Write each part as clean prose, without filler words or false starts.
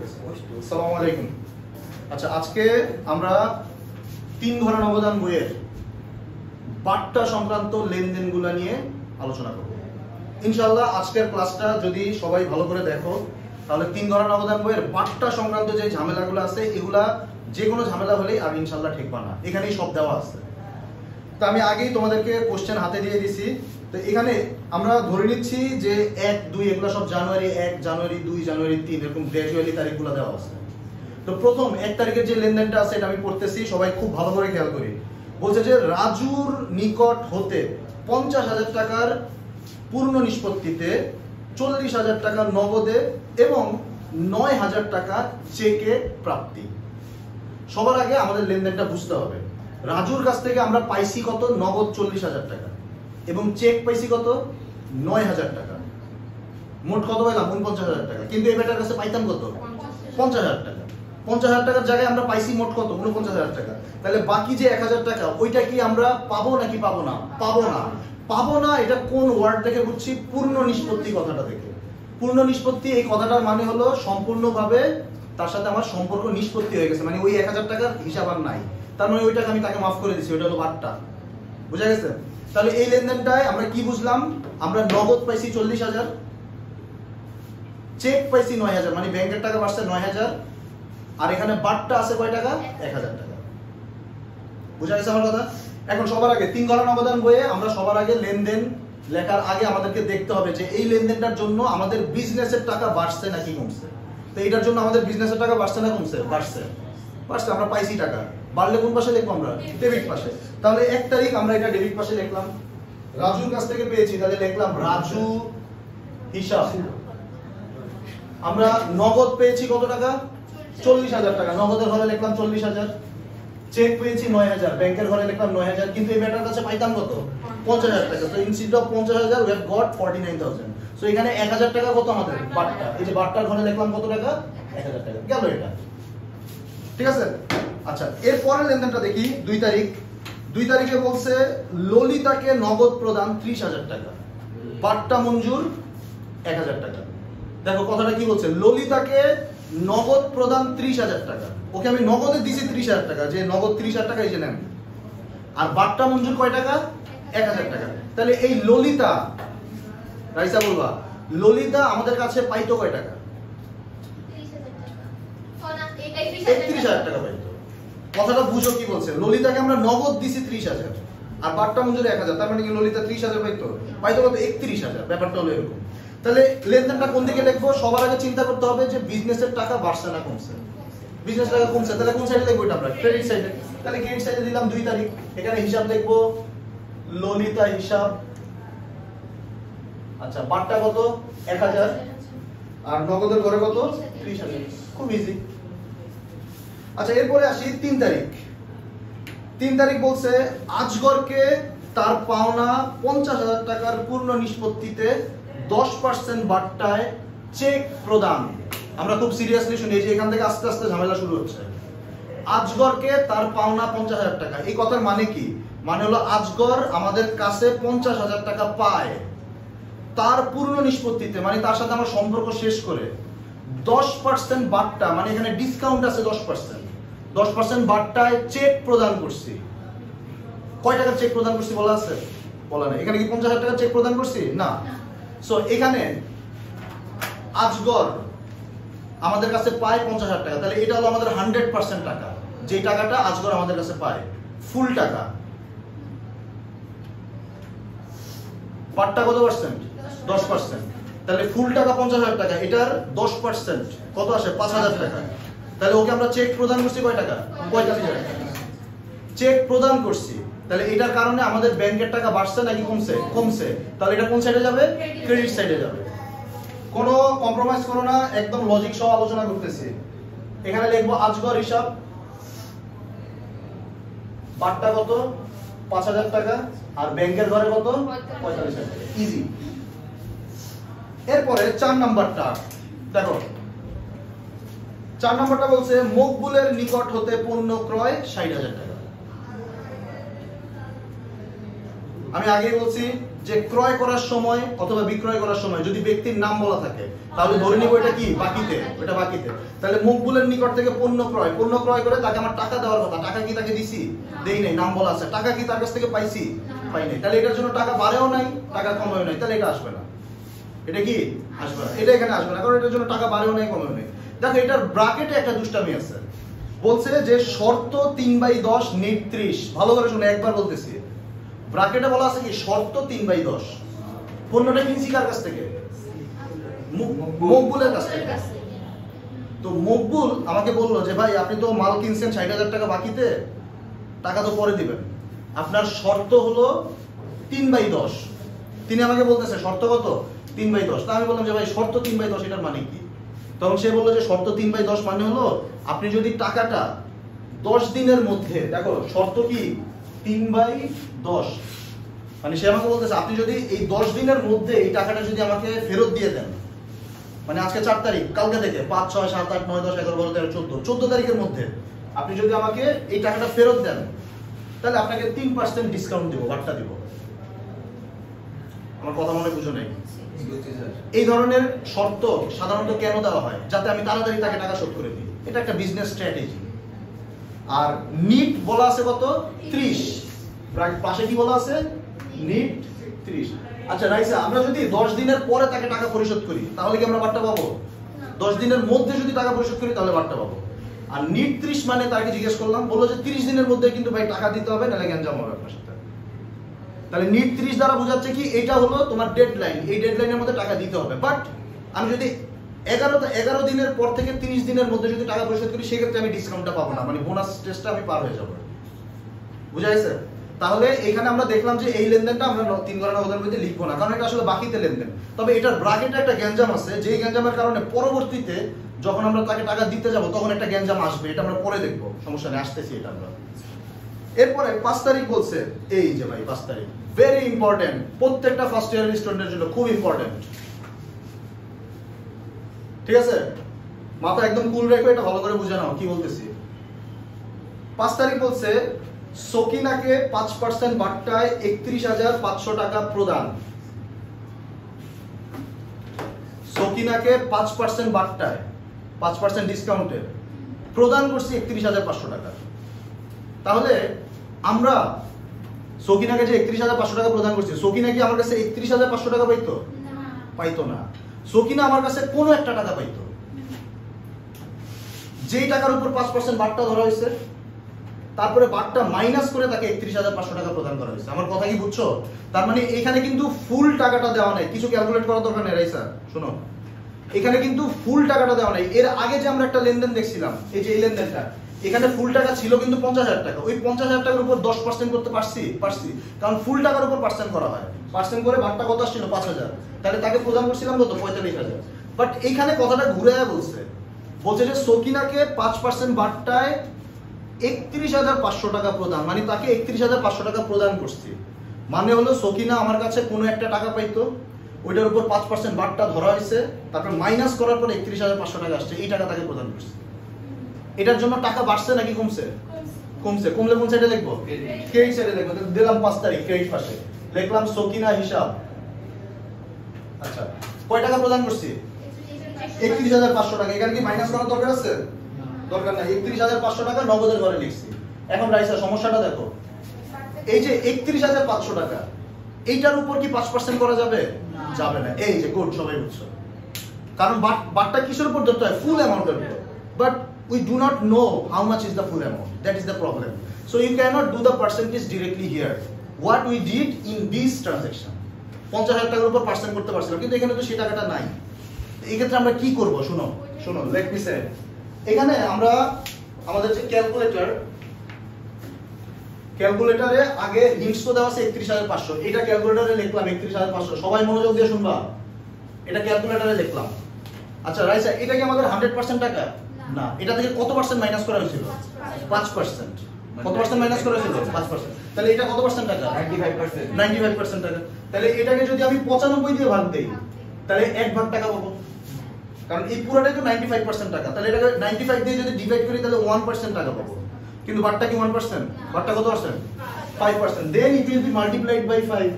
আসসালামু আলাইকুম। আচ্ছা, আজকে আমরা 3 ঘরের অবদান বইয়ের বাট্টা সংক্রান্ত লেনদেনগুলো নিয়ে আলোচনা করব। ইনশাআল্লাহ আজকের ক্লাসটা যদি সবাই ভালো করে দেখো তাহলে 3 ঘরের অবদান বইয়ের বাট্টা সংক্রান্ত যে ঝামেলাগুলো আছে এগুলা যে কোনো ঝামেলা হলেই আর ইনশাআল্লাহ ঠিক পানা, এখানেই সব দেওয়া আছে। তো আমি আগেই তোমাদেরকে কোশ্চেন হাতে দিয়ে দিছি। তো এখানে আমরা ধরে নিচ্ছি যে 1, 2 এগুলো সব জানুয়ারি 1, জানুয়ারি 2, জানুয়ারি 3 এরকম গ্র্যাজুয়ালি তারিখগুলো দেওয়া আছে। তো প্রথম 1 তারিখের যে লেনদেনটা আছে এটা আমি পড়তেছি, সবাই খুব ভালো করে খেয়াল করি। বলছে যে রাজুর নিকট হতে 50,000 টাকার পূর্ণ নিষ্পত্তিতে 40,000 টাকা নগদে এবং 9,000 টাকা চেকে প্রাপ্তি। সবার আগে আমাদের লেনদেনটা বুঝতে হবে। রাজুর কাছ থেকে আমরা পাইছি কত? নগদ 40,000 টাকা এবং চেক পাইছি কত? 9,000 টাকা। মোট কত পাইলাম? 49,000 টাকা। কিন্তু এই বেটার কাছে পাইতাম কত? 50,000 টাকা। 50,000 টাকার জায়গায় আমরা পাইছি মোট কত? 49,000 টাকা। তাহলে বাকি যে 1,000 টাকা ওইটা কি আমরা পাবো নাকি পাবো না? পাবো না। পাবো না এটা কোন ওয়ার্ড থেকে বুঝছি? পূর্ণ নিষ্পত্তি কথাটা থেকে। পূর্ণ নিষ্পত্তি এই কথাটার মানে হলো সম্পূর্ণভাবে তার সাথে আমার সম্পর্ক নিষ্পত্তি হয়ে গেছে, মানে ওই 1,000 টাকার হিসাব আর নাই। তার মানে ওই টাকা আমি তাকে মাফ করে দিছি, ওইটা হলো বাট্টা। বুঝা গেছে? তাহলে এই লেনদেনটায় আমরা কি বুঝলাম? আমরা নগদ পাইছি 40,000, চেক পাইছি 9,000, মানে ব্যাংকের টাকা বাড়ছে 9,000, আর এখানে বাট্টা আছে কয় টাকা? 1,000 টাকা। বুঝা গেছে আমার কথা? এখন সবার আগে 3 ঘরের অবদান বইয়ে আমরা সবার আগে লেনদেন লেখার আগে আমাদেরকে দেখতে হবে যে এই লেনদেনটার জন্য আমাদের বিজনেসের টাকা বাড়ছে নাকি কমছে। তো এটার জন্য আমাদের বিজনেসের টাকা বাড়ছে না কমছে? বাড়ছে। বাড়ছে, আমরা পাইছি টাকা। বাড়লে কোন পাশে লিখবো আমরা? ডেবিট পাশে। তাহলে 1 তারিখ আমরা এটা ডেবিট পাশে লিখলাম। রাজুর কাছ থেকে পেয়েছি, তাহলে লিখলাম রাজু হিসাব। আমরা নগদ পেয়েছি কত টাকা? 40,000 টাকা। নগদের ঘরে লিখলাম 40,000। চেক পেয়েছি 9,000, ব্যাংকের ঘরে লিখলাম 9,000। কিন্তু এই ব্যাটার কাছে পাইতাম কত? 50,000 টাকা। তো instead of 50,000 we have got 49,000। So এখানে 1,000 টাকা কত আমাদের? বাট্টা। এই যে বাট্টার ঘরে লিখলাম কত টাকা? 1,000 টাকা। গেল এটা। ঠিক আছে? আচ্ছা, এর পরের লেনদেনটা দেখি। 2 তারিখ। 2 তারিখে বলছে ললিতাকে নগদ প্রদান 30,000 টাকা, বাট্টা মঞ্জুর 1,000 টাকা। দেখো কথাটা কি বলছে? ললিতাকে নগদ প্রদান 30,000 টাকা। ওকে আমি নগদে দিছি 30,000 টাকা, যে নগদ 30,000 টাকা এই যে নেন। আর বাট্টা মঞ্জুর কয় টাকা? 1,000 টাকা। তাহলে এই ললিতা, রাইসা বলবা, ললিতা আমাদের কাছে পাইতো কয় টাকা? 31,000 টাকা পাইতো। কথাটা বুঝো কি বলছে? ললিতাকে আমরা নগদ দিছি 30,000 আর বাট্টা মঞ্জুর 1,000, তার মানে কি ললিতা 30,000 পাইতো? পাইতো কত? 31,000। ব্যাপারটা হলো এরকম। তাহলে লেনদেনটা কোন দিকে লিখবো? সবার আগে চিন্তা করতে হবে যে বিজনেসের টাকা বাড়ছে না কমছে। বিজনেস টাকা কমছে, তাহলে কোন সাইডে লিখবো? এটা আমরা ক্রেডিট সাইডে। তাহলে ক্রেডিট সাইডে দিলাম 2 তারিখ। এখানে হিসাব লিখবো ললিতা হিসাব। আচ্ছা, বাট্টা কত? 1,000 আর নগদের ঘরে কত? 30,000। খুব ইজি। আচ্ছা, এরপরে আসি 3 তারিখ। 3 তারিখ বলছে আজগরকে তার পাওনা 50,000 টাকার পূর্ণ নিষ্পত্তিতে 10% বাট্টায় চেক প্রদান। আমরা খুব সিরিয়াসলি শুনি, যে এখান থেকে আস্তে আস্তে ঝামেলা শুরু হচ্ছে। আজগরকে তার পাওনা 50,000 টাকা, এই কথার মানে কি? মানে হলো আজগর আমাদের কাছে 50,000 টাকা পায়, তার পূর্ণ নিষ্পত্তিতে, মানে তার সাথে আমার সম্পর্ক শেষ করে 10% বাট্টা, মানে এখানে ডিসকাউন্ট আছে 10% বাট্টায় চেক প্রদান করছি। কয় টাকার চেক প্রদান করছি বলা আছে? বলা নেই। এখানে কি 50,000 টাকার চেক প্রদান করছি? না। সো এখানে আজগর আমাদের কাছে পায় 50,000 টাকা, তাহলে এটা হলো আমাদের 100% টাকা, যে টাকাটা আজগর আমাদের কাছে পায়, ফুল টাকা। বাট্টা কত পার্সেন্ট? 10%। তাহলে ফুল টাকা 50,000 টাকা, এটার 10% কত আসে? 5,000 টাকা। তাহলে ওকে আমরা চেক প্রদান করছি কয় টাকা? 45,000 টাকা চেক প্রদান করছি। তাহলে এটার কারণে আমাদের ব্যাংকের টাকা বাড়ছে নাকি কমছে? কমছে। তাহলে এটা কোন সাইডে যাবে? ক্রেডিট সাইডে যাবে। কোনো কম্প্রোমাইজ করো না, একদম লজিক সহ আলোচনা করতেছি। এখানে লিখবো আজগর হিসাব, বাট্টা কত? 5,000 টাকা আর ব্যাংকের ঘরে কত? 45,000 টাকা। ইজি। এরপরে 4 নাম্বারটা দেখো। 4 নাম্বারটা বলছে মকবুলের নিকট হতে পণ্য ক্রয় 60,000 টাকা। আমি আগেই বলছি যে ক্রয় করার সময় অথবা বিক্রয় করার সময় যদি ব্যক্তির নাম বলা থাকে তাহলে ধরে নিব এটা কি বাকিতে, এটা বাকিতে। তাহলে মকবুলের নিকট থেকে পণ্য ক্রয় করে তাকে আমার টাকা দেওয়ার কথা, টাকা কি তাকে দিছি? দেই নাই, নাম বলা আছে। টাকা কি তার কাছ থেকে পাইছি? পাই নাই। তাহলে এটার জন্য টাকা বাড়েও নাই, টাকা কমেও নাই, তাহলে এটা আসবে না। এটা কি আসবে না, এটা এখানে আসবে না, কারণ এটার জন্য টাকা বাড়েও নাই কমেও নাই। দেখো এটার ব্র্যাকেটে একটা দুষ্টামি আছে, বলছে যে শর্ত 3/10 নিট 30। ভালো করে শুনে, একবার বলতেছি, ব্র্যাকেটে বলা আছে কি শর্ত 3/10। পণ্যটা কিনছি কার কাছ থেকে? মকবুলের কাছ থেকে। তো মকবুল আমাকে বললো যে ভাই আপনি তো মাল কিনছেন 60,000 টাকা বাকিতে, টাকা তো পরে দিবেন, আপনার শর্ত হলো 3/10। তিনি আমাকে বলতেছে শর্ত কত? 3/10। তা আমি বললাম যে ভাই শর্ত 3/10 এটার মানে কি? তখন সে বললো যে শর্ত 3/10 মানে হলো আপনি যদি টাকাটা 10 দিনের মধ্যে, দেখো শর্ত কি 3/10, মানে সে আমাকে বলতেছে আপনি যদি এই 10 দিনের মধ্যে এই টাকাটা যদি আমাকে ফেরত দিয়ে দেন, মানে আজকে 4 তারিখ, কালকে থেকে 5, 6, 7, 8, 9, 10, 11, 12, 13, 14 তারিখের মধ্যে আপনি যদি আমাকে এই টাকাটা ফেরত দেন, তাহলে আপনাকে 3% ডিসকাউন্ট দিব, বাট্টা দিব। আমার কথা মনে বুঝো নাই? এই ধরনের শর্ত সাধারণত কেন দেওয়া হয়? যাতে আমি তাড়াতাড়ি তাকে টাকা শোধ করে দিই। এটা একটা বিজনেস স্ট্র্যাটেজি। আর নিট বলা আছে কত? 30। পাশে কি বলা আছে? নিট 30। আচ্ছা রাইসা, আমরা যদি 10 দিনের পরে তাকে টাকা পরিশোধ করি তাহলে কি আমরা বাট্টা পাবো? 10 দিনের মধ্যে যদি টাকা পরিশোধ করি তাহলে বাট্টা পাবো। আর নিট 30 মানে তাকে জিজ্ঞেস করলাম, বললো যে 30 দিনের মধ্যে কিন্তু ভাই টাকা দিতে হবে, নাহলে গ্যাঞ্জাম হবে আপনার সাথে। তাহলে নিট 30 দ্বারা বোঝাচ্ছে কি এটা হলো তোমার ডেডলাইন, এই ডেডলাইনের মধ্যে টাকা দিতে হবে। বাট আমি যদি 11 দিনের পর থেকে 30 দিনের মধ্যে যদি টাকা পরিশোধ করি, সেক্ষেত্রে আমি ডিসকাউন্টটা পাবো না, মানে বোনাস স্টেজটা আমি পার হয়ে যাবো। বুঝা গেছে? তাহলে এখানে আমরা দেখলাম যে এই লেনদেনটা আমরা 3 ঘন্টা নগদের মধ্যে লিখবো না, কারণ এটা আসলে বাকিতে লেনদেন। তবে এটার ব্র্যাকেটে একটা গ্যাঞ্জাম আছে, যে গ্যাঞ্জামের কারণে পরবর্তীতে যখন আমরা তাকে টাকা দিতে যাব তখন একটা গ্যাঞ্জাম আসবে, এটা আমরা পরে দেখবো, সমস্যা নেই, আসতেছি এটা আমরা। এরপরে 5 তারিখ বলছে, এই যে ভাই 5 তারিখ ভেরি ইম্পর্টেন্ট, প্রত্যেকটা ফার্স্ট ইয়ারের স্টুডেন্টের জন্য খুব ইম্পর্টেন্ট। ঠিক আছে, মাথা একদম কুল রেখো, এটা ভালো করে বুঝে নাও কি বলতেছি। 5 তারিখ বলছে সকিনাকে 5% বাট্টায় 31,500 টাকা প্রদান। সকিনাকে 5% বাট্টায় 5% ডিসকাউন্টে প্রদান করছি 31,500 টাকা। তাহলে আমরা সকিনাকে যে 31,500 টাকা প্রদান করছি, সকিনা কি আমার কাছে 31,500 টাকা পাইতো? পাইতো না। সকিনা আমার কাছে কোনো একটা টাকা পাইতো, যেই টাকার উপর 5% বাট্টা ধরা হয়েছে, তারপরে বাট্টা মাইনাস করে তাকে 31,500 টাকা প্রদান করা হয়েছে। আমার কথা কি বুঝছো? তার মানে এখানে কিন্তু ফুল টাকাটা দেওয়া নাই, কিছু ক্যালকুলেট করার দরকার নেই রাইসা, শোনো, এখানে কিন্তু ফুল টাকাটা দেওয়া নাই। এর আগে যে আমরা একটা লেনদেন দেখছিলাম, এই যে এই লেনদেনটা, এখানে ফুল টাকা ছিল কিন্তু 50,000 টাকা। ওই 50,000 টাকার উপর 10% করতে পারছি, কারণ ফুল টাকার উপর পার্সেন্ট করা হয়, পার্সেন্ট করে বাট্টা কত আসছিল? 5,000। তাহলে তাকে প্রদান করছিলাম কত? 45,000। বাট এইখানে কথাটা ঘুরে বলছে যে সকিনাকে 5% বাট্টায় 31,500 টাকা প্রদান, মানে তাকে 31,500 টাকা প্রদান করছি। মানে হলো সকিনা আমার কাছে কোনো একটা টাকা পাইতো, ওইটার উপর 5% বাট্টা ধরা হয়েছে, তারপর মাইনাস করার পর 31,500 টাকা আসছে, এই টাকা তাকে প্রদান করছে। এটার জন্য টাকা বাড়ছে নাকি কমছে? কমছে। কমলে কোন সাইডে লিখবো? ক্রেডিট সাইডে লিখবো। দিলাম 5 তারিখ ক্রেডিট পাশে, লিখলাম সকিনা হিসাব। আচ্ছা, কয় টাকা প্রদান করছি? 31,500 টাকা। এখানে কি মাইনাস করার দরকার আছে? দরকার নাই। 31,500 টাকা নগদের ঘরে লিখছি। এখন রাইসা সমস্যাটা দেখো, এই যে 31,500 টাকা, এইটার উপর কি 5% করা যাবে? যাবে না। এই যে গুড, সবাই বুঝছো, কারণ বাটটা কিসের উপর ধরতে হয়? ফুল অ্যামাউন্টের উপর। But we do not know how much is the full amount. That is the problem. So you cannot do the percentage directly here. What we did in this transaction, 50,000 টাকার উপর পার্সেন্ট করতে পারছিলাম, কিন্তু এখানে তো সেই টাকাটা নাই। এই ক্ষেত্রে আমরা কি করব? শোনো, লেট মি সে। এখানে আমরা আমাদের যে ক্যালকুলেটরে আগে হিন্টস তো দেওয়া আছে 31,500, এটা ক্যালকুলেটরে লিখলাম 31,500। সবাই মনোযোগ দিয়ে শুনবা, এটা ক্যালকুলেটরে লিখলাম। আচ্ছা রাইসা, এটা কি আমাদের 100% টাকা? না। এটা থেকে কত পার্সেন্ট মাইনাস করা হয়েছিল? 5%। কত পার্সেন্ট মাইনাস করা হয়েছিল? 5%। তাহলে এটা কত পার্সেন্ট টাকা? 95% টাকা। তাহলে এটাকে যদি আমি 95 দিয়ে ভাগ দেই, তাহলে 1 ভাগ টাকা পাবো, কারণ এই পুরোটাই তো 95% টাকা। তাহলে এটাকে 95 দিয়ে যদি ডিভাইড করি তাহলে 1% টাকা পাবো। কিন্তু বাটটা কি 1%? বাটটা কত percent? 5%। Then it will be multiplied by 5।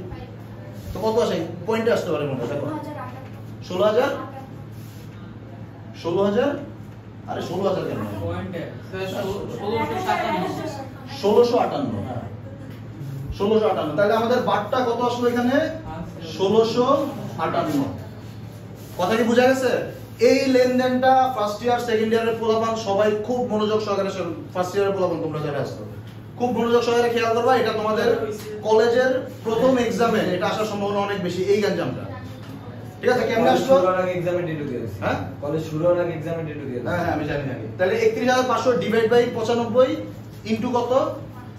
তো কত আসে পয়েন্টে আসতে পারে মনে হয় দেখো 16,000 16,000 আরে 16,000 কেন পয়েন্টে 1658 তাহলে আমাদের বারটা কত আসলো এখানে 1658 কথা কি বোঝা গেছে এই লেনদেনটা ফার্স্ট ইয়ার সেকেন্ড ইয়ারের পোলাপান সবাই খুব মনোযোগ সহকারে ফার্স্ট ইয়ারের পোলাপান তোমরা যারা আসছো খুব মনোযোগ সহকারে খেয়াল করবা এটা তোমাদের কলেজের প্রথম এক্সামে এটা আসার সম্ভাবনা অনেক বেশি এই গঞ্জামটা ঠিক আছে কেমনে আসলো শুরু হওয়ার আগে এক্সামে ডেটও দিয়েছি হ্যাঁ কলেজ শুরু হওয়ার আগে এক্সামে ডেটও দিয়েছি হ্যাঁ আমি জানি তাহলে 31500 ডিভাইড বাই 95 ইনটু কত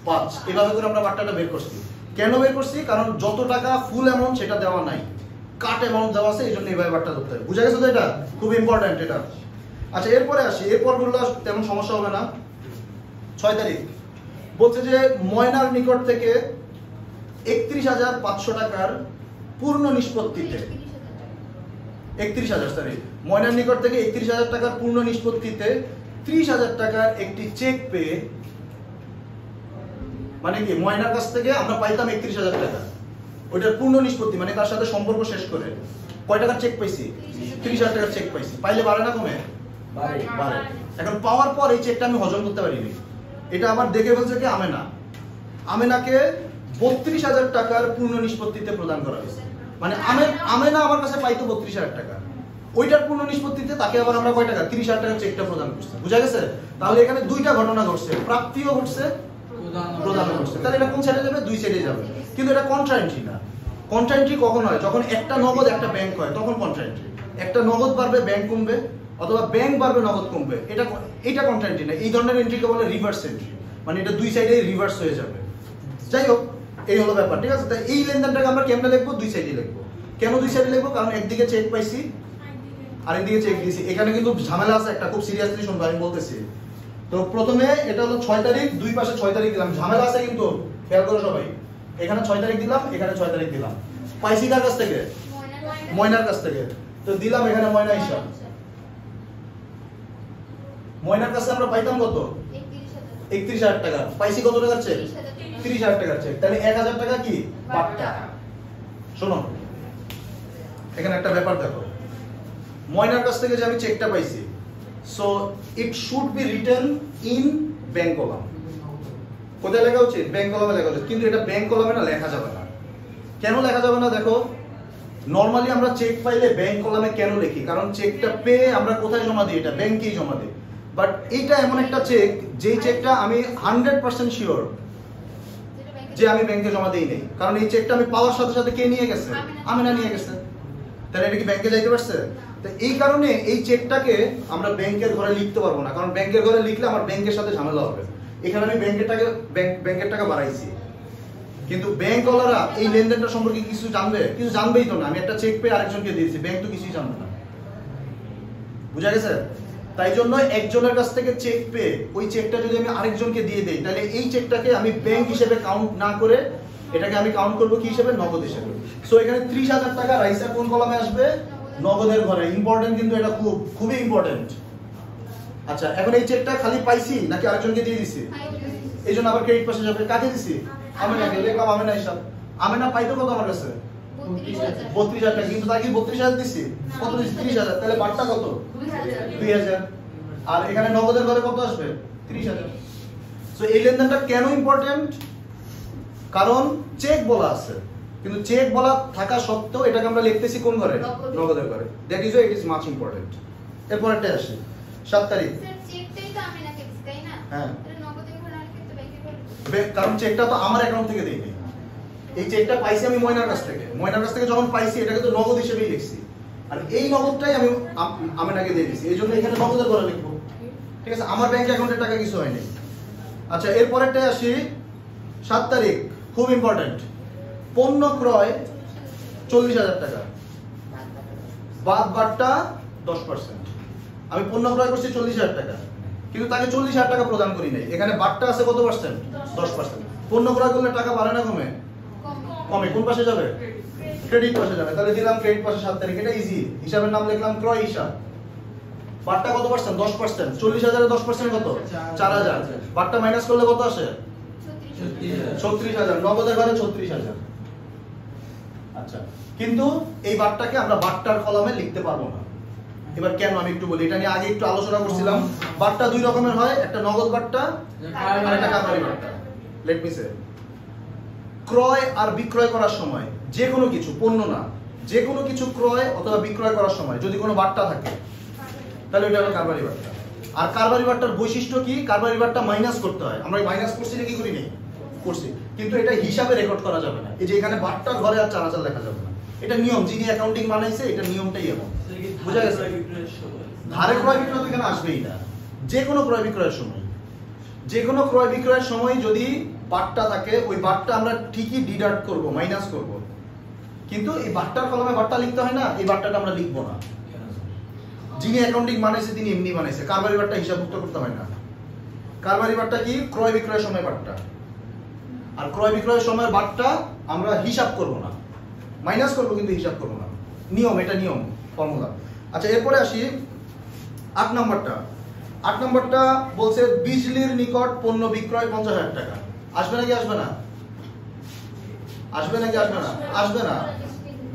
5 এভাবে করে আমরা বাট্টাটা বের করছি কেন বের করছি কারণ যত টাকা ফুল অ্যামাউন্ট সেটা দেওয়া নাই কাট অ্যামাউন্ট দেওয়া আছে এইজন্য এইভাবে বাট্টা ধরতে হবে বুঝা গেছে তো এটা খুব ইম্পর্টেন্ট এটা আচ্ছা এরপরে আসি এরপর গুলো তেমন সমস্যা হবে না 6 তারিখ বলছে যে ময়নার নিকট থেকে 31,500 টাকার পূর্ণ নিষ্পত্তিতে 31,000 সরি ময়নার নিকট থেকে 31,000 টাকার পূর্ণ নিষ্পত্তিতে 30,000 টাকার একটি চেক পেয়ে মানে কি ময়নার কাছ থেকে আমরা পাইতাম 31,000 টাকা ওইটার পূর্ণ নিষ্পত্তি মানে তার সাথে সম্পর্ক শেষ করে কয় টাকার চেক পাইছি 30,000 টাকার চেক পাইছি পাইলে বাড়ে না কমে বাড়ে এখন পাওয়ার পর এই চেকটা আমি হজম করতে পারিনি এটা আবার দেখে ফেলছে কি আমেনাকে 32,000 টাকার পূর্ণ নিষ্পত্তিতে প্রদান করা হয়েছে মানে আমেনা আমার কাছে পাইতো 32,000 টাকা ওইটার পূর্ণ নিষ্পত্তিতে তাকে আবার আমরা কয় টাকা 30,000 টাকার চেকটা প্রদান করছি বুঝা গেছে তাহলে এখানে দুইটা ঘটনা ঘটছে প্রাপ্তিও ঘটছে প্রদানও ঘটছে তাহলে এটা কোন সাইডে যাবে দুই সাইডে যাবে কিন্তু এটা কন্ট্রাএন্ট্রি না কন্ট্রাএন্ট্রি কখন হয় যখন একটা নগদ একটা ব্যাংক হয় তখন কন্ট্রাএন্ট্রি একটা নগদ বাড়বে ব্যাংক কমবে অথবা ব্যাংক বাড়বে নগদ কমবে এটা কন্ট্রাএন্ট্রি না এই ধরনের এন্ট্রিকে বলে রিভার্স এন্ট্রি মানে এটা দুই সাইডে রিভার্স হয়ে যাবে যাই হোক এই হলো ব্যাপার ঠিক আছে তাই এই লেনদেনটাকে আমরা কেমনে লিখবো দুই সাইডে লিখবো কেন দুই সাইডে লিখবো কারণ একদিকে চেক পাইছি আর একদিকে চেক দিয়েছি এখানে কিন্তু ঝামেলা আছে একটা খুব সিরিয়াসলি শুনবো আমি বলতেছি তো প্রথমে এটা হলো 6 তারিখ দুই পাশে 6 তারিখ দিলাম ঝামেলা আছে কিন্তু খেয়াল করো সবাই এখানে 6 তারিখ দিলাম এখানে 6 তারিখ দিলাম পাইছি কার কাছ থেকে ময়নার কাছ থেকে তো দিলাম এখানে ময়না হিসাব ময়নার কাছে আমরা পাইতাম কত 31,000 টাকা পাইছি কত টাকার চেক 30,000 টাকার চেক তাহলে 1,000 টাকা কি বাট্টা শোনো এখানে একটা ব্যাপার দেখো ময়নার কাছ থেকে যে আমি চেকটা পাইছি so it should be written in bank column কোথায় লেখা উচিত ব্যাংক কলামে লেখা উচিত কিন্তু এটা ব্যাংক কলামে না লেখা যাবে না কেন লেখা যাবে না দেখো নরমালি আমরা চেক পাইলে ব্যাংক কলামে কেন লিখি কারণ চেকটা পেয়ে আমরা কোথায় জমা দিই এটা ব্যাংকেই জমা দিই বাট এইটা এমন একটা চেক যেই চেকটা আমি 100% শিওর যে আমি ব্যাংকে জমা দেই নাই কারণ এই চেকটা আমি পাওয়ার সাথে সাথে কে নিয়ে গেছে আমিনা নিয়ে গেছে তাহলে এটা কি ব্যাংকে যাইতে পারছে তো এই কারণে এই চেকটাকে আমরা ব্যাংকের ঘরে লিখতে পারবো না কারণ ব্যাংকের ঘরে লিখলে আমার ব্যাংকের সাথে ঝামেলা হবে এখানে আমি ব্যাংকের টাকা বাড়াইছি কিন্তু ব্যাংকওয়ালারা এই লেনদেনটা সম্পর্কে কিছু জানবেই তো না আমি একটা চেক পেয়ে আরেকজনকে দিয়েছি ব্যাংক তো কিছুই জানবে না বুঝা গেছে তাই জন্য একজনের কাছ থেকে চেক পেয়ে ওই চেকটা যদি আমি আরেকজনকে দিয়ে দেই তাহলে এই চেকটাকে আমি ব্যাংক হিসেবে কাউন্ট না করে এটাকে আমি কাউন্ট করব কি হিসেবে নগদ হিসেবে সো এখানে 30,000 টাকা রাইসা কোন কলামে আসবে নগদের ঘরে ইম্পর্টেন্ট কিন্তু এটা খুবই ইম্পর্টেন্ট আচ্ছা এখন এই চেকটা খালি পাইছি নাকি আরেকজনকে দিয়ে দিছি এইজন্য আবার ক্রেডিট পাশে যাবে কাকে দিছি আমেনাকে লিখলাম আমেনা হিসাব আমেনা পাইতো কত আমার কাছে 32,000 টাকা কিন্তু তাকে 32,000 দিছি কত দিছি 30,000 তাহলে বাটটা কত 2,000 আর এখানে নগদের ঘরে কত আসবে 30,000 সো এই লেনদেনটা কেন ইম্পর্টেন্ট কারণ চেক বলা আছে কিন্তু চেক বলা থাকা সত্ত্বেও এটাকে আমরা লিখতেছি কোন ঘরে নগদের ঘরে that is it is much important এরপর একটা আসে 7 তারিখ স্যার চেকটাই তো আমি নাকি দিছি তাই না হ্যাঁ এটা নগদের ঘরে আর কিন্তু ব্যাংকে করে কারণ চেকটা তো আমার অ্যাকাউন্ট থেকে দেইনি এই চেকটা পাইছি আমি ময়নার কাছ থেকে যখন পাইছি এটাকে তো নগদ হিসেবেই লিখছি আর এই নগদটাই আমি আমেনাকে দিয়ে দিয়েছি এইজন্য এখানে নগদের ঘরে লিখবো ঠিক আছে আমার ব্যাংক অ্যাকাউন্টের টাকা কিছু হয়নি আচ্ছা এরপরেরটাই আসি 7 তারিখ খুব ইম্পর্টেন্ট পণ্য ক্রয় 40,000 টাকা বাদ বাট্টা 10% আমি পণ্য ক্রয় করছি 40,000 টাকা কিন্তু তাকে 40,000 টাকা প্রদান করি নাই এখানে বাট্টা আছে কত পার্সেন্ট 10% পণ্য ক্রয় করলে টাকা বাড়ে না কমে কমে কোন পাশে যাবে ক্রেডিট পাশে যাবে তাহলে দিলাম ক্রেডিট পাশে 7 তারিখ এটা ইজি হিসাবের নাম লিখলাম ক্রয় হিসাব বাট্টা কত পার্সেন্ট 10% 40,000 এর 10% কত 4,000 বাট্টা মাইনাস করলে কত আসে 36,000 নগদের ঘরে 36,000 আচ্ছা, কিন্তু এই বারটাকে আমরা বারটার কলামে লিখতে পারবো না। এবার কেন আমি একটু বলি, এটা নিয়ে আগে একটু আলোচনা করছিলাম। বারটা দুই রকমের হয়, একটা নগদ বারটা আর একটা কারবারি বারটা। লেট মি সে, ক্রয় আর বিক্রয় করার সময় যে কোনো কিছু, পণ্য না, যে কোনো কিছু ক্রয় অথবা বিক্রয় করার সময় যদি কোনো বারটা থাকে তাহলে ওটা হলো কারবারি বারটা। আর কারবারি বারটার বৈশিষ্ট্য কি? কারবারি বারটা মাইনাস করতে হয়। আমরা মাইনাস করছি না কি করি নি? করছি, কিন্তু এটা হিসাবে রেকর্ড করা যাবে না। এই যে এখানে বারটার ঘরে আর 4000 লেখা যাবে না, এটা নিয়ম। যিনি অ্যাকাউন্টিং বানাইছে এটা নিয়মটাই এমন, বুঝা গেছে? ধারে ক্রয় বিক্রয় তো এখানে আসবেই না। যে কোনো ক্রয় বিক্রয়ের সময়, যে কোনো ক্রয় বিক্রয়ের সময় যদি বারটা থাকে, ওই বারটা আমরা ঠিকই ডিডাক্ট করব, মাইনাস করব, কিন্তু এই বারটার কলমে বারটা লিখতে হয় না, এই বারটাটা আমরা লিখবো না। যিনি অ্যাকাউন্টিং বানাইছে তিনি এমনি বানাইছে, কারবারি বারটা হিসাবভুক্ত করতে হয় না। কারবারি বারটা কি? ক্রয় বিক্রয়ের সময় বারটা। আর ক্রয় বিক্রয়ের সময় বারটা আমরা হিসাব করব না, মাইনাস করব, কিন্তু হিসাব করব না। নিয়ম, এটা নিয়ম, ফর্মুলা। আচ্ছা, এরপরে আসি 8 নম্বরটা। 8 নম্বরটা বলছে বিজলির নিকট পণ্য বিক্রয় 50,000 টাকা। আসবে নাকি আসবে না? আসবে নাকি আসবে না? আসবে না।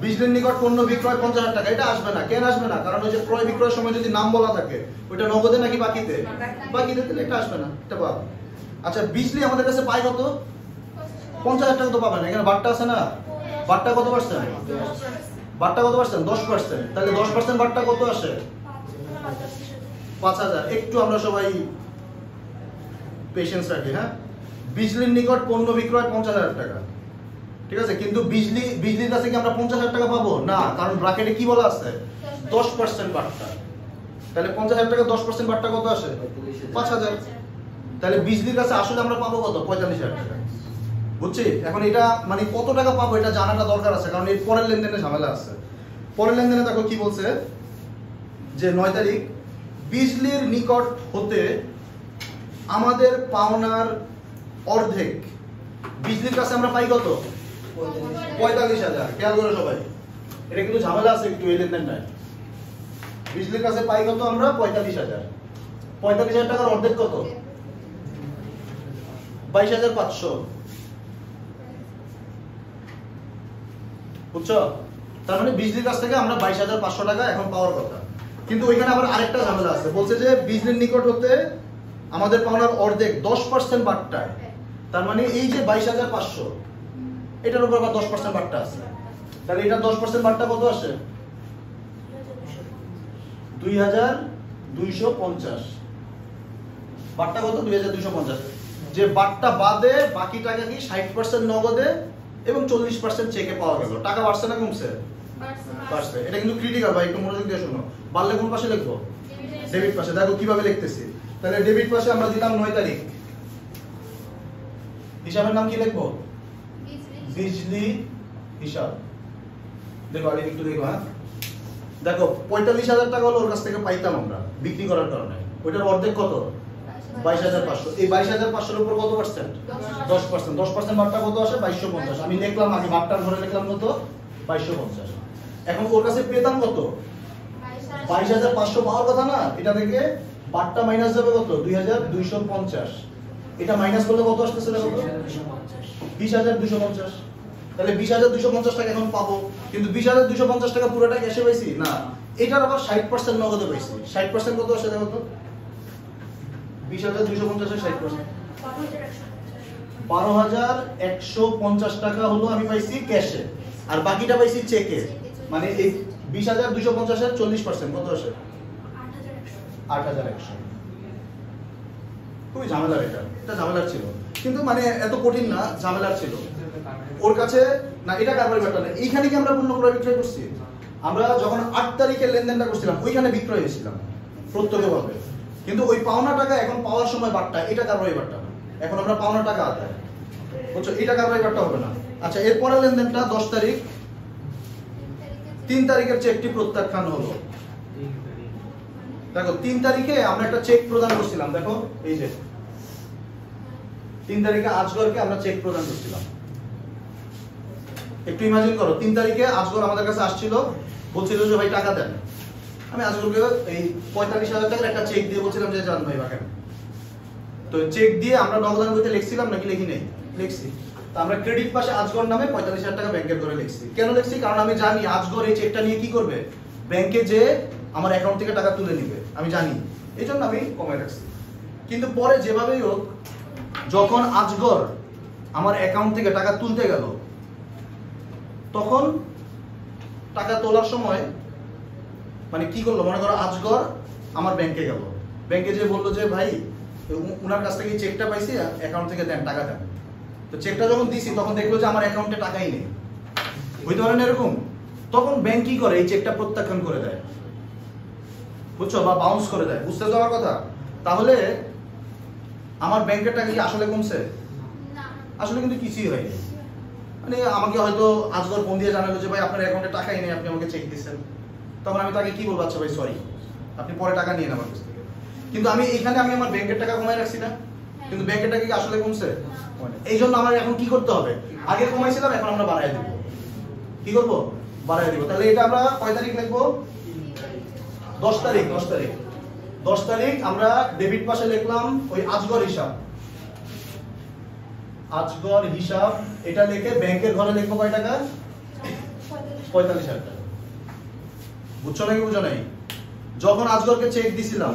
বিজলির নিকট পণ্য বিক্রয় 50,000 টাকা, এটা আসবে না। কেন আসবে না? কারণ ওই যে ক্রয় বিক্রয়ের সময় যদি নাম বলা থাকে, ওইটা নগদে নাকি বাকিতে? বাকিতে, তাহলে এটা আসবে না, এটা বাদ। আচ্ছা, বিজলি আমাদের কাছে পাই কত? 50,000 টাকা তো পাবে না, এখানে বারটা আছে না। বারটা কত পার্সেন্ট? বারটা কত পার্সেন্ট? 10%। তাহলে 10% বারটা কত আসে? 5000। একটু আমরা সবাই পেশেন্স রাখি, হ্যাঁ। বিজলির নিকট পণ্য বিক্রয় 50,000 টাকা, ঠিক আছে, কিন্তু বিজলির কাছে কি আমরা 50,000 টাকা পাবো না? কারণ ব্র্যাকেটে কি বলা আছে? 10% বারটা। তাহলে 50,000 টাকা 10% বারটা কত আসে? 5000। তাহলে বিজলির কাছে আসলে আমরা পাবো কত? 45,000 টাকা। বুঝছি? এখন এটা মানে কত টাকা পাবো এটা জানাটা দরকার আছে, কারণ এর পরের লেনদেনে ঝামেলা আছে। পরের লেনদেনে দেখো কি বলছে, যে 9 তারিখ, বিজলির নিকট হতে আমাদের পাওনার অর্ধেক। বিজলির কাছে আমরা পাই কত? 45,000। খেয়াল করো সবাই, এটা কিন্তু ঝামেলা আছে একটু এই লেনদেনটায়। বিজলির কাছে পাই কত আমরা? 45,000। 45,000 টাকার অর্ধেক কত? 22,500। বুঝছো? তার মানে বিজলির কাছ থেকে আমরা 22,500 টাকা এখন পাওয়ার কথা। কিন্তু ওইখানে আবার আরেকটা ঝামেলা আছে, বলছে যে বিজলির নিকট হতে আমাদের পাওনার অর্ধেক 10% বাট্টায়। তার মানে এই যে 22,500, এটার উপর আবার 10% বাট্টা আছে। তাহলে এটা 10% বাট্টা কত আসে? 2,250। বাট্টা কত? 2,250। যে বাট্টা বাদে বাকি টাকা কি 60% নগদে এবং 40% চেকে পাওয়া গেল। টাকা বাড়ছে না কমছে? বাড়ছে। এটা কিন্তু ক্রিটিক্যাল ভাই, একটু মনোযোগ দিয়ে শোনো। বাড়লে কোন পাশে লিখবো? ডেবিট পাশে। দেখো কিভাবে লিখতেছি। তাহলে ডেবিট পাশে আমরা দিলাম 9 তারিখ। হিসাবের নাম কি লিখবো? বিজলি হিসাব। দেখো আগে একটু দেখো, হ্যাঁ। দেখো 45,000 টাকা হলো ওর কাছ থেকে পাইতাম আমরা বিক্রি করার কারণে। ওইটার অর্ধেক কত? 22,500। এই 22,500 এর উপর কত পার্সেন্ট? 10%। 10% বাট্টা কত আসে? 2250। আমি লিখলাম, আমি বাট্টার ঘরে লিখলাম কত? 2250। এখন ওর কাছে পেতাম কত? 22,500 পাওয়ার কথা না। এটা থেকে বাট্টা মাইনাস যাবে কত? 2,250। এটা মাইনাস করলে কত আসতেছে? কত? 20,250। তাহলে 20,250 টাকা এখন পাবো, কিন্তু 20,250 টাকা পুরোটা ক্যাশে পাইছি না, এটার আবার 60% নগদে পাইছি। 60% কত আসে দেখো তো? 20,250 এর 60% 12,150 টাকা হলো আমি পাইছি ক্যাশে, আর বাকিটা পাইছি চেকে। মানে এই 20,250 এর 40% কত আসে? 8,100। খুবই ঝামেলার, এটা ঝামেলার ছিল, কিন্তু মানে এত কঠিন না, ঝামেলার ছিল ওর কাছে না। এটা কারবারি ব্যাপার না। এইখানে কি আমরা পণ্য ক্রয় বিক্রয় করছি? আমরা যখন 8 তারিখে লেনদেনটা করছিলাম ওইখানে বিক্রয় হয়েছিলাম প্রত্যক্ষভাবে, কিন্তু ওই পাওনা টাকা এখন পাওয়ার সময় বাট্টা, এটা কারবারি বাট্টা না। এখন আমরা পাওনা টাকা আদায়, বুঝছো? এটা কারবারি বাট্টা হবে না। আচ্ছা, এরপরে লেনদেনটা 10 তারিখ। 3 তারিখের চেকটি প্রত্যাখ্যান হলো। দেখো 3 তারিখে আমরা একটা চেক প্রদান করছিলাম। দেখো এই যে 3 তারিখে আজগরকে আমরা চেক প্রদান করছিলাম। একটু ইমাজিন করো, 3 তারিখে আজগর আমাদের কাছে আসছিল, বলছিল যে ভাই টাকা দেন। আমি আজগরকে এই 45,000 টাকার একটা চেক দিয়ে বলছিলাম যে যান ভাই রাখেন। তো চেক দিয়ে আমরা নগদান বইতে লিখছিলাম নাকি লিখি নাই? লিখছি। তা আমরা ক্রেডিট পাশে আজগর নামে 45,000 টাকা ব্যাংকের ঘরে লিখছি। কেন লিখছি? কারণ আমি জানি আজগর এই চেকটা নিয়ে কি করবে, ব্যাংকে যে আমার অ্যাকাউন্ট থেকে টাকা তুলে নিবে, আমি জানি, এই জন্য আমি কমায় রাখছি। কিন্তু পরে যেভাবেই হোক, যখন আজগর আমার অ্যাকাউন্ট থেকে টাকা তুলতে গেল, তখন টাকা তোলার সময় মানে কি করলো, মনে করো আজগর আমার ব্যাংকে গেল, ব্যাংকে যে বললো যে ভাই উনার কাছ থেকে চেকটা পাইছি, অ্যাকাউন্ট থেকে দেন, টাকা দেন। তো চেকটা যখন দিছি তখন দেখলো যে আমার অ্যাকাউন্টে টাকাই নেই, বুঝতে পারেন এরকম। তখন ব্যাংক কি করে, এই চেকটা প্রত্যাখ্যান করে দেয়, বুঝছো, বা বাউন্স করে দেয়, বুঝতে তো আমার কথা। তাহলে আমার ব্যাংকের টাকা কি আসলে কমছে? আসলে কিন্তু কিছুই হয়নি। মানে আমাকে হয়তো আজগর ফোন দিয়ে জানালো যে ভাই আপনার অ্যাকাউন্টে টাকাই নেই, আপনি আমাকে চেক দিচ্ছেন। তখন আমি তাকে কি বলবো, আচ্ছা ভাই সরি, আপনি পরে টাকা নিয়ে আমার কাছ থেকে। কিন্তু আমি এখানে আমি আমার ব্যাংকের টাকা কমাই রাখছি না, কিন্তু ব্যাংকের টাকা কি আসলে কমছে? এই জন্য আমার এখন কি করতে হবে, আগে কমাইছিলাম, এখন আমরা বাড়াই দিব। কি করবো, বাড়াই দিব। তাহলে এটা আমরা কয় তারিখ লিখবো? 10 তারিখ। 10 তারিখ আমরা ডেবিট পাশে লিখলাম ওই আজগর হিসাব, আজগর হিসাব, এটা লিখে ব্যাংকের ঘরে লিখবো কয় টাকা? 45,000 টাকা। বুঝছো নাকি বুঝো নাই? যখন আজগরকে চেক দিছিলাম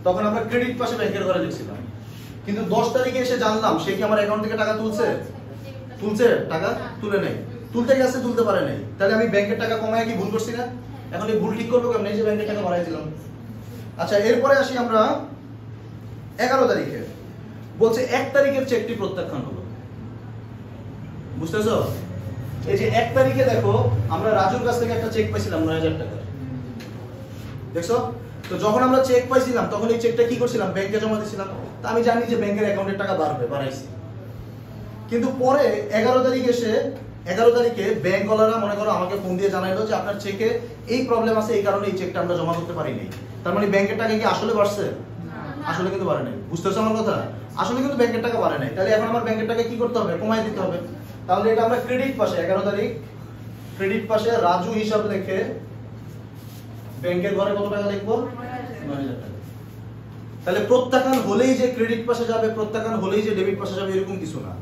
তখন আমরা ক্রেডিট পাশে ব্যাংকের ঘরে লিখছিলাম, কিন্তু 10 তারিখে এসে জানলাম সে কি আমার অ্যাকাউন্ট থেকে টাকা তুলছে? টাকা তুলে নেই, তুলতে গেছে, তুলতে পারে নাই। তাহলে আমি ব্যাংকের টাকা কমায় কি ভুল করছি না? এখন এই ভুল ঠিক করবো কেমন? এই যে ব্যাংকের টাকা বাড়াই দিলাম। আচ্ছা, এরপরে আসি আমরা 11 তারিখে। বলছে 1 তারিখের চেকটি প্রত্যাখ্যান হলো, বুঝতেছো? এই যে 1 তারিখে দেখো আমরা রাজুর কাছ থেকে একটা চেক পাইছিলাম 9,000 টাকা, দেখছো? তো যখন আমরা চেক পাইছিলাম তখন এই চেকটা কি করছিলাম, ব্যাংকে জমা দিয়েছিলাম। তা আমি জানি যে ব্যাংকের অ্যাকাউন্টের টাকা বাড়াইছি। কিন্তু পরে 11 তারিখে ব্যাংকওয়ালারা মনে করো আমাকে ফোন দিয়ে জানাইলো যে আপনার চেকে এই প্রবলেম আছে, এই কারণে এই চেকটা আমরা জমা করতে পারিনি। তার মানে ব্যাংকের টাকা কি আসলে বাড়ছে? আসলে কিন্তু বাড়ে নাই, বুঝতেছো আমার কথা? আসলে কিন্তু ব্যাংকের টাকা বাড়ে নাই। তাহলে এখন আমার ব্যাংকের টাকা কি করতে হবে, কমাই দিতে হবে। তাহলে এটা আমরা ক্রেডিট পাশে 11 তারিখ ক্রেডিট পাশে রাজু হিসাব লিখে ব্যাংকের ঘরে কত টাকা লিখবো? 9,000 টাকা। তাহলে প্রত্যাখ্যান হলেই যে ক্রেডিট পাশে যাবে, প্রত্যাখ্যান হলেই যে ডেবিট পাশে যাবে, এরকম কিছু না।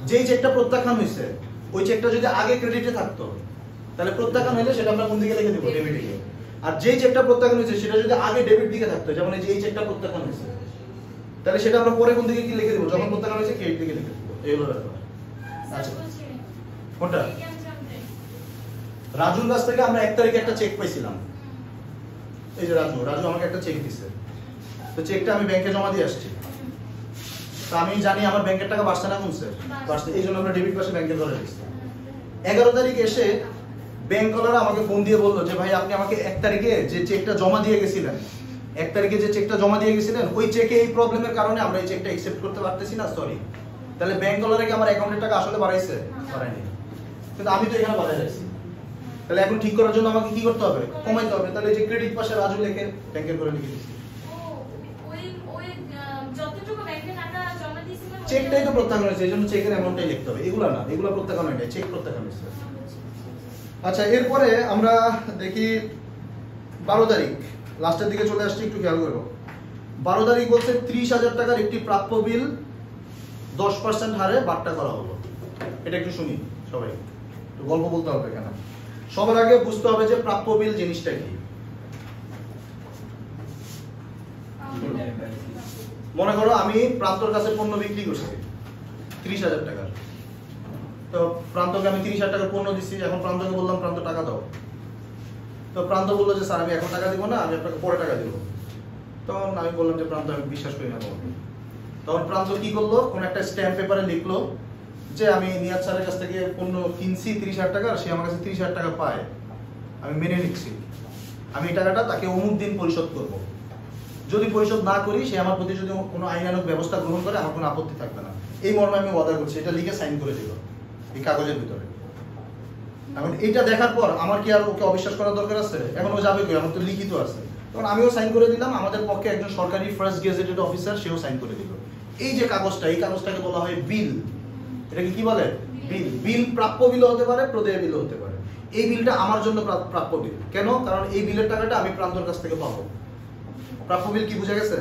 যেই চেকটা প্রত্যাখ্যান হয়েছে ওই চেকটা যদি আগে ক্রেডিটে থাকতো তাহলে প্রত্যাখ্যান হলে সেটা আমরা কোন দিকে লিখে দেব, ডেবিট দিকে। আর যেই চেকটা প্রত্যাখ্যান হয়েছে সেটা যদি আগে ডেবিট দিকে থাকতো, যেমন এই যে এই চেকটা প্রত্যাখ্যান হয়েছে, তাহলে সেটা আমরা পরে কোন দিকে কি লিখে দেব, যখন প্রত্যাখ্যান হয়েছে ক্রেডিট দিকে লিখে দেব। এই হলো ব্যাপার। আচ্ছা, কোনটা? রাজুর কাছ থেকে আমরা 1 তারিখে একটা চেক পাইছিলাম। এই যে রাজু আমাকে একটা চেক দিছে, তো চেকটা আমি ব্যাংকে জমা দিয়ে আসছি। তো আমি জানি আমার ব্যাংকের টাকা বাড়ছে না কমছে? বাড়ছে, এই জন্য আমরা ডেবিট পাশে ব্যাংকের ঘরে দিচ্ছি। 11 তারিখ এসে ব্যাংকওয়ালারা আমাকে ফোন দিয়ে বললো যে ভাই আপনি আমাকে 1 তারিখে যে চেকটা জমা দিয়ে গেছিলেন, 1 তারিখে যে চেকটা জমা দিয়ে গেছিলেন ওই চেকে এই প্রবলেমের কারণে আমরা এই চেকটা অ্যাকসেপ্ট করতে পারতেছি না, সরি। তাহলে ব্যাংকওয়ালারা কি আমার অ্যাকাউন্টের টাকা আসলে বাড়াইছে? বাড়ায়নি, কিন্তু আমি তো এখানে বাড়াই রাখছি। তাহলে এখন ঠিক করার জন্য আমাকে কি করতে হবে, কমাইতে হবে। তাহলে এই যে ক্রেডিট পাশে রাজু লিখে ব্যাংকের ঘরে লিখে দিচ্ছি। চেকটাই তো প্রত্যাখ্যান হয়েছে, এই জন্য চেকের অ্যামাউন্টটাই লিখতে হবে, এগুলা না, এগুলা প্রত্যাখ্যান হয় না, চেক প্রত্যাখ্যান হয়েছে। আচ্ছা, এরপরে আমরা দেখি 12 তারিখ, লাস্টের দিকে চলে আসছি, একটু খেয়াল করো। 12 তারিখ বলছে 30,000 টাকার একটি প্রাপ্য বিল 10% হারে বাট্টা করা হলো। এটা একটু শুনি সবাই, একটু গল্প বলতে হবে কেন। সবার আগে বুঝতে হবে যে প্রাপ্য বিল জিনিসটা কি। মনে করো আমি প্রান্তর কাছে পণ্য বিক্রি করছি 30,000 টাকার, তো প্রান্তকে আমি 30,000 টাকার পণ্য দিচ্ছি। এখন প্রান্তকে বললাম প্রান্ত টাকা দাও, তো প্রান্ত বললো যে স্যার আমি এখন টাকা দিব না, আমি আপনাকে পরে টাকা দিব। তখন আমি বললাম যে প্রান্ত আমি বিশ্বাস করি না তোমাকে। তখন প্রান্ত কি করলো, কোন একটা স্ট্যাম্প পেপারে লিখলো যে আমি নিয়াজ স্যারের কাছ থেকে পণ্য কিনছি 30,000 টাকার, সে আমার কাছে 30,000 টাকা পায়, আমি মেনে নিচ্ছি, আমি এই টাকাটা তাকে অমুক দিন পরিশোধ করবো। যদি পরিশোধ না করি সে আমার প্রতি যদি কোনো আইনানুগ ব্যবস্থা গ্রহণ করে আমার কোনো আপত্তি থাকবে না, এই মর্মে আমি ওয়াদা করছি। এটা লিখে সাইন করে দিল এই কাগজের ভিতরে। এখন এটা দেখার পর আমার কি আর ওকে অবিশ্বাস করার দরকার আছে? এখন ও যাবে কই, আমার তো লিখিত আছে। তখন আমিও সাইন করে দিলাম, আমাদের পক্ষে একজন সরকারি ফার্স্ট গেজেটেড অফিসার সেও সাইন করে দিল। এই যে কাগজটা, এই কাগজটাকে বলা হয় বিল। এটাকে কি বলে? বিল। বিল প্রাপ্য বিল হতে পারে, প্রদেয় বিল হতে পারে। এই বিলটা আমার জন্য প্রাপ্য বিল। কেন? কারণ এই বিলের টাকাটা আমি প্রান্তর কাছ থেকে পাবো। প্রাপ্য বিল কি বুঝা গেছে?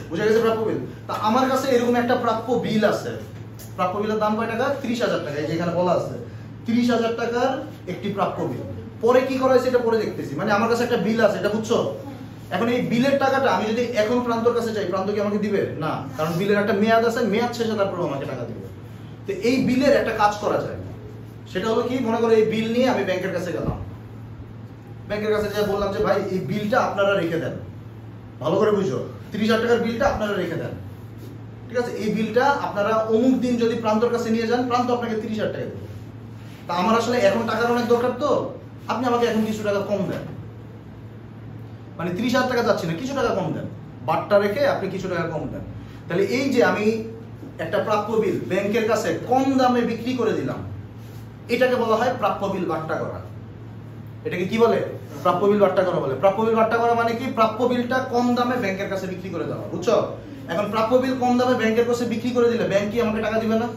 বুঝা গেছে প্রাপ্য বিল? তা আমার কাছে এরকম একটা প্রাপ্য বিল আছে, প্রাপ্য বিলের দাম কয় টাকা? 30,000 টাকা। এই যে এখানে বলা আছে 30,000 টাকার একটি প্রাপ্য বিল। পরে কি করা হয়েছে এটা পরে দেখতেছি। মানে আমার কাছে একটা বিল আছে, এটা বুঝছো? এখন এই বিলের টাকাটা আমি যদি এখন প্রান্তর কাছে যাই, প্রান্ত কি আমাকে দিবে? না, কারণ বিলের একটা মেয়াদ আছে, মেয়াদ শেষে তারপর আমাকে টাকা দিবে। তো এই বিলের একটা কাজ করা যায়, সেটা হলো কি, মনে করো এই বিল নিয়ে আমি ব্যাংকের কাছে গেলাম, ব্যাংকের কাছে যেয়ে বললাম যে ভাই এই বিলটা আপনারা রেখে দেন, ভালো করে বুঝো, 30,000 টাকার বিলটা আপনারা রেখে দেন, ঠিক আছে? এই বিলটা আপনারা অমুক দিন যদি প্রান্তর কাছে নিয়ে যান, প্রান্ত আপনাকে 30,000 টাকা দেবে। তা আমার আসলে এখন টাকার অনেক দরকার, তো আপনি আমাকে এখন কিছু টাকা কম দেন, মানে 30,000 টাকা যাচ্ছে না, কিছু টাকা কম দেন, বাট্টা রেখে আপনি কিছু টাকা কম দেন। তাহলে এই যে আমি একটা প্রাপ্য বিল ব্যাংকের কাছে কম দামে বিক্রি করে দিলাম, এটাকে বলা হয় প্রাপ্য বিল বাট্টা করা। এটাকে কি বলে? প্রাপ্য বিল বাট্টা করা বলে। প্রাপ্য বিল বাট্টা করা মানে কি? প্রাপ্য বিলটা কম দামে ব্যাংকের কাছে বিক্রি করে দেওয়া, বুঝছো? এখন প্রাপ্য বিল কম দামে ব্যাংকের কাছে বিক্রি করে দিলে ব্যাংক কি আমাকে টাকা দিবে না?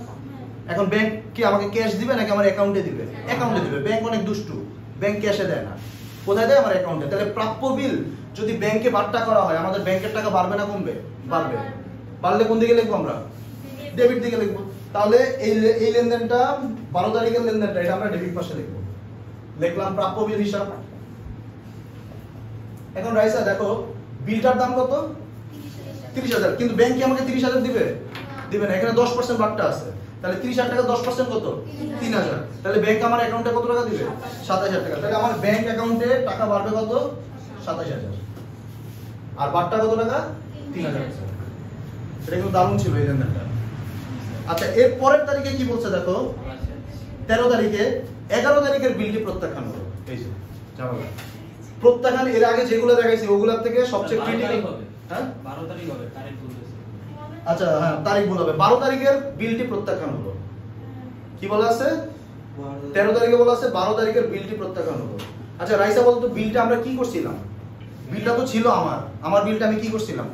এখন ব্যাংক কি আমাকে ক্যাশ দিবে নাকি আমার অ্যাকাউন্টে দিবে? অ্যাকাউন্টে দিবে। ব্যাংক অনেক দুষ্টু, ব্যাংক ক্যাশে দেয় না, কোথায় দেয়? আমার অ্যাকাউন্টে। তাহলে প্রাপ্য বিল যদি ব্যাংকে বাট্টা করা হয়, আমাদের ব্যাংকের টাকা বাড়বে না কমবে? বাড়বে। বাড়লে কোন দিকে লিখবো আমরা? ডেবিট দিকে লিখবো। তাহলে এই লেনদেনটা 12 তারিখের লেনদেনটা, এটা আমরা ডেবিট পাশে লিখবো। লিখলাম প্রাপ্য বিল হিসাব। এখন রাইসা দেখো বিলটার দাম কত? 30,000, কিন্তু ব্যাংক কি আমাকে 30,000 দিবে? দিবে না, এখানে 10% বাট্টা আছে। তাহলে 30,000 টাকা 10% কত? 3,000। তাহলে ব্যাংক আমার অ্যাকাউন্টে কত টাকা দিবে? 27,000 টাকা। তাহলে আমার ব্যাংক অ্যাকাউন্টে টাকা বাড়বে কত? 27,000। আর বাট্টা কত টাকা? 3,000 টাকা। এটা কিন্তু দারুণ ছিল এই লেনদেনটা। আচ্ছা, এর পরের তারিখে কি বলছে দেখো, 13 তারিখে 11 তারিখের বিলটি প্রত্যাখ্যান হলো। এই যে ঝামেলা প্রত্যাখ্যান, এর আগে যেগুলো দেখাইছি ওগুলোর থেকে সবচেয়ে ক্রিটিক্যাল। হ্যাঁ 12 তারিখ হবে, তারিখ বলতেছে। আচ্ছা হ্যাঁ, তারিখ বলা হবে। 12 তারিখের বিলটি প্রত্যাখ্যান হলো। কি বলা আছে? 13 তারিখে বলা আছে 12 তারিখের বিলটি প্রত্যাখ্যান হলো। আচ্ছা রাইসা বলতো বিলটা আমরা কি করছিলাম? বিলটা তো ছিল আমার বিলটা আমি কি করছিলাম?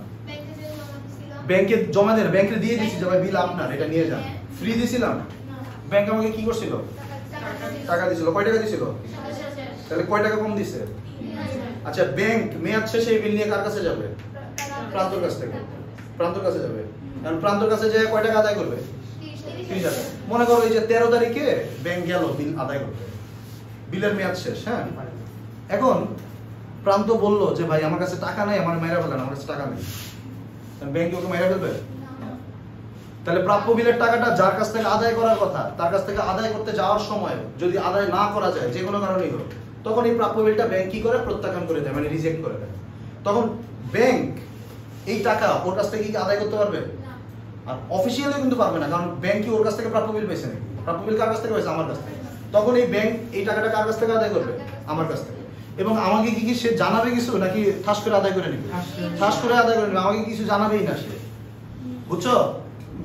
ব্যাংকে জমা দেন, ব্যাংকে দিয়ে দিয়েছি যে ভাই বিল আপনার, এটা নিয়ে যান, ফ্রি দিছিলাম। ব্যাংক আমাকে কি করছিল? টাকা দিছিল। কয় টাকা দিছিল? তাহলে কয় টাকা কম দিছে? আচ্ছা, ব্যাংক মেয়াদ শেষে এই বিল নিয়ে কার কাছে যাবে? প্রান্তর কাছ থেকে। প্রান্তর কাছে যাবে, কারণ প্রান্তর কাছে যে কয় টাকা আদায় করবে? 30,000। মনে করো এই যে 13 তারিখে ব্যাংক গেল বিল আদায় করতে, বিলের মেয়াদ শেষ। হ্যাঁ, এখন প্রান্ত বললো যে ভাই আমার কাছে টাকা নাই, আমার মাইরা ফেলেন, আমার কাছে টাকা নেই। ব্যাংক ওকে মাইরা ফেলবে? তাহলে প্রাপ্য বিলের টাকাটা যার কাছ থেকে আদায় করার কথা, তার কাছ থেকে আদায় করতে যাওয়ার সময় যদি আদায় না করা যায়, যে কোনো কারণেই হোক, তখন এই প্রাপ্য বিলটা ব্যাংক কি করে? প্রত্যাখ্যান করে দেয়, মানে রিজেক্ট করে দেয়। তখন ব্যাংক এই টাকা ওর কাছ থেকে কি আদায় করতে পারবে? আর অফিসিয়ালি কিন্তু পারবে না, কারণ ব্যাংক কি ওর কাছ থেকে প্রাপ্য বিল পেয়েছে নাকি? প্রাপ্য বিল কার কাছ থেকে পেয়েছে? আমার কাছ থেকে। তখন এই ব্যাংক এই টাকাটা কার কাছ থেকে আদায় করবে? আমার কাছ থেকে। এবং আমাকে কি সে জানাবে কিছু, নাকি ঠাস করে আদায় করে নিবে? ঠাস করে আদায় করে নিবে, আমাকে কিছু জানাবেই না সে, বুঝছো?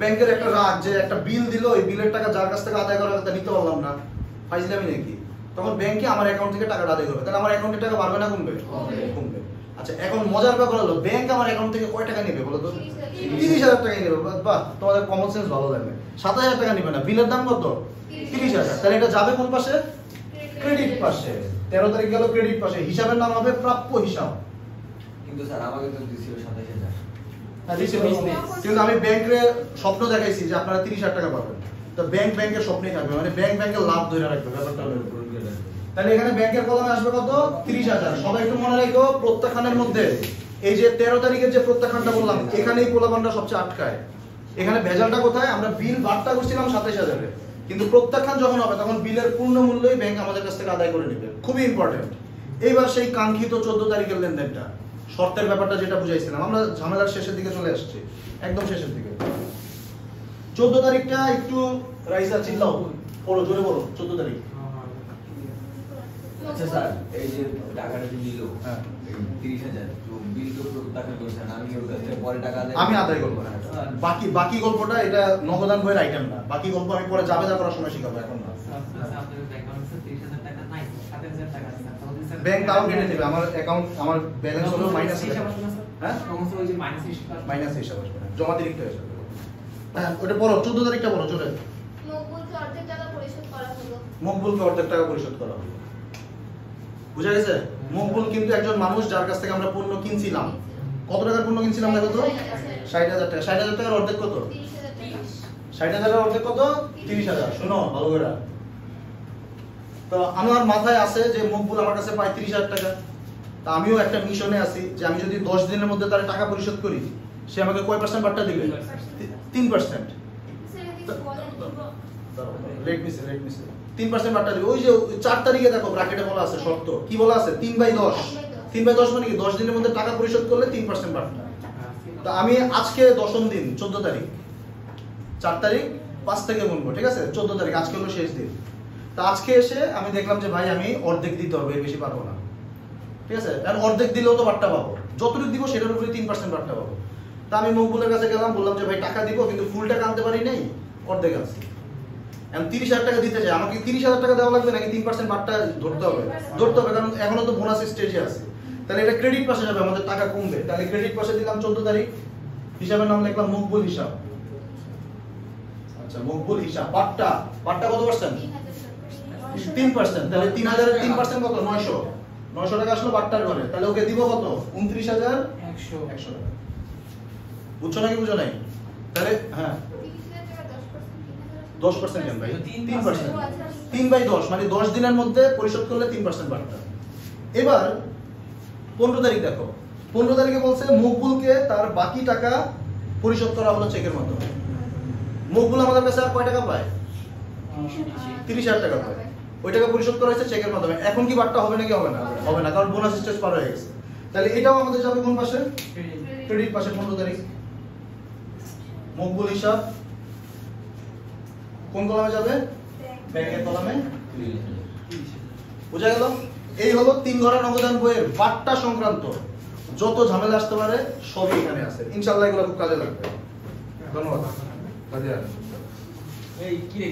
ব্যাংকের একটা রাগ যে একটা বিল দিল, এই বিলের টাকা যার কাছ থেকে আদায় করার কথা নিতে পারলাম না, ফাইজলামি নাকি? তখন ব্যাংকে আমার অ্যাকাউন্ট থেকে টাকাটা আদায় করবে। তাহলে আমার অ্যাকাউন্টে টাকা বাড়বে না কমবে? কমবে। আচ্ছা, এখন মজার ব্যাপার হলো ব্যাংক আমার অ্যাকাউন্ট থেকে কয় টাকা নেবে বলো তো? 30,000 টাকা নেবে। বাহ, তোমাদের কমন সেন্স ভালো লাগবে। 27,000 টাকা নেবে না, বিলের দাম কত? 30,000। তাহলে এটা যাবে কোন পাশে? ক্রেডিট পাশে। 13 তারিখ গেল ক্রেডিট পাশে, হিসাবের নাম হবে প্রাপ্য হিসাব। কিন্তু স্যার আমাকে তো দিছিল 27,000। কিন্তু আমি ব্যাংকে স্বপ্ন দেখাইছি যে আপনারা 30,000 টাকা পাবেন, তো ব্যাংকের স্বপ্নই থাকবে, মানে ব্যাংকের লাভ ধরে রাখবে ব্যাপারটা। তাহলে এখানে ব্যাংকের কলমে আসবে কত? 30,000। সবাই একটু মনে রাখো, প্রত্যাখ্যানের মধ্যে এই যে 13 তারিখের যে প্রত্যাখ্যানটা বললাম, এখানেই পোলাপানটা সবচেয়ে আটকায়। এখানে ভেজালটা কোথায়? আমরা বিল বার্তা করছিলাম 27,000, কিন্তু প্রত্যাখ্যান যখন হবে তখন বিলের পূর্ণ মূল্যই ব্যাংক আমাদের কাছ থেকে আদায় করে নেবে। খুবই ইম্পর্টেন্ট। এইবার সেই কাঙ্ক্ষিত 14 তারিখের লেনদেনটা, শর্তের ব্যাপারটা যেটা বুঝাইছিলাম, আমরা ঝামেলার শেষের দিকে চলে আসছি, একদম শেষের দিকে। 14 তারিখটা একটু রাইসা চিল্লাও, পড়ো, জোরে বলো। 14 তারিখ। আচ্ছা স্যার, এই যে টাকাটা যে দিল, হ্যাঁ 30,000, তো বিল তো প্রত্যাখ্যান করেছেন, আমি ওর কাছ থেকে পরে টাকা আমি আদায় করবো। বাকি গল্পটা এটা নগদান বইয়ের আইটেম না, বাকি গল্প আমি পরে জাবেদা করার সময় শিখাবো, এখন না। ব্যাংক তাও কেটে নেবে, আমার অ্যাকাউন্ট, আমার ব্যালেন্স হলো মাইনাস। হ্যাঁ মাইনাস হিসাব আসবে, জমা দিরিক্ট হয়ে যাবে। হ্যাঁ ওটা পড়ো, 14 তারিখটা পড়ো জোরে। মকবুলকে অর্ধেক টাকা পরিশোধ করা হলো। মকবুলকে অর্ধেক টাকা পরিশোধ করা হলো। বুঝা গেছে? মকবুল কিন্তু একজন মানুষ যার কাছ থেকে আমরা পণ্য কিনছিলাম। কত টাকার পণ্য কিনছিলাম দেখো তো? 60,000 টাকা। 60,000 টাকার অর্ধেক কত? 60,000 অর্ধেক কত? 30,000। শোনো ভালো করে, তো আমার মাথায় আছে যে মকবুল আমার কাছে পায় 30,000 টাকা। তা আমিও একটা মিশনে আছি যে আমি যদি 10 দিনের মধ্যে তার টাকা পরিশোধ করি, সে আমাকে কয় পার্সেন্ট বাট্টা দিবে? 3%। লেট মি সে 3% বাট্টা দিবে। ওই যে 4 তারিখে দেখো ব্র্যাকেটে বলা আছে শর্ত, কি বলা আছে? 3/10। 3/10 মানে কি? 10 দিনের মধ্যে টাকা পরিশোধ করলে 3% বাট্টা। তো আমি আজকে 10ম দিন, 14 তারিখ, 4 তারিখ 5 থেকে গুনবো, ঠিক আছে? 14 তারিখ আজকে হলো শেষ দিন। তা আজকে এসে আমি দেখলাম যে ভাই আমি অর্ধেক দিতে হবে, বেশি পারবো না, ঠিক আছে? কারণ অর্ধেক দিলেও তো বাট্টা পাবো, যতটুকু দিব সেটার উপরে 3% বাট্টা পাবো। তা আমি মকবুলের কাছে গেলাম, বললাম যে ভাই টাকা দিব, কিন্তু ফুল টাকা আনতে পারি নাই, অর্ধেক আছে। এখন 30,000 টাকা দিতে চাই, আমাকে 30,000 টাকা দেওয়া লাগবে নাকি 3% বাট্টা ধরতে হবে? ধরতে হবে, কারণ এখনো তো বোনাস স্টেজে আছে। তাহলে এটা ক্রেডিট পাশে যাবে, আমাদের টাকা কমবে। তাহলে ক্রেডিট পাশে দিলাম 14 তারিখ, হিসাবের নাম লিখলাম মকবুল হিসাব। আচ্ছা, মকবুল হিসাব। বাট্টা কত পার্সেন্ট? 3%। তাহলে 3,000 এর 3% কত? 900 টাকা আসলো বাট্টার ঘরে। তাহলে ওকে দিব কত? 29,100 টাকা। বুঝছো নাকি বুঝো নাই? তাহলে হ্যাঁ 10% কেন ভাই? 3%। 3/10 মানে 10 দিনের মধ্যে পরিশোধ করলে 3% বাট্টা। এবার 15 তারিখ দেখো, 15 তারিখে বলছে মকবুলকে তার বাকি টাকা পরিশোধ করা হলো চেকের মাধ্যমে। মকবুল আমাদের কাছে আর কয় টাকা পায়? 30,000 টাকা পায়। ওই টাকা পরিশোধ করা হয়েছে চেকের মাধ্যমে। এখন কি বাট্টা হবে নাকি হবে না? হবে না, কারণ বোনাস স্টেজ পার হয়ে গেছে। তাহলে এটাও আমাদের যাবে কোন পাশে? ক্রেডিট পাশে। 15 তারিখ মকবুল হিসাব কোন কলামে যাবে? ব্যাংকের কলামে। বুঝা গেল? এই হলো 3 ঘরের অবদান বইয়ের বাট্টা সংক্রান্ত যত ঝামেলা আসতে পারে সবই এখানে আছে। ইনশাআল্লাহ এগুলো খুব কাজে লাগবে। ধন্যবাদ। এই কি রে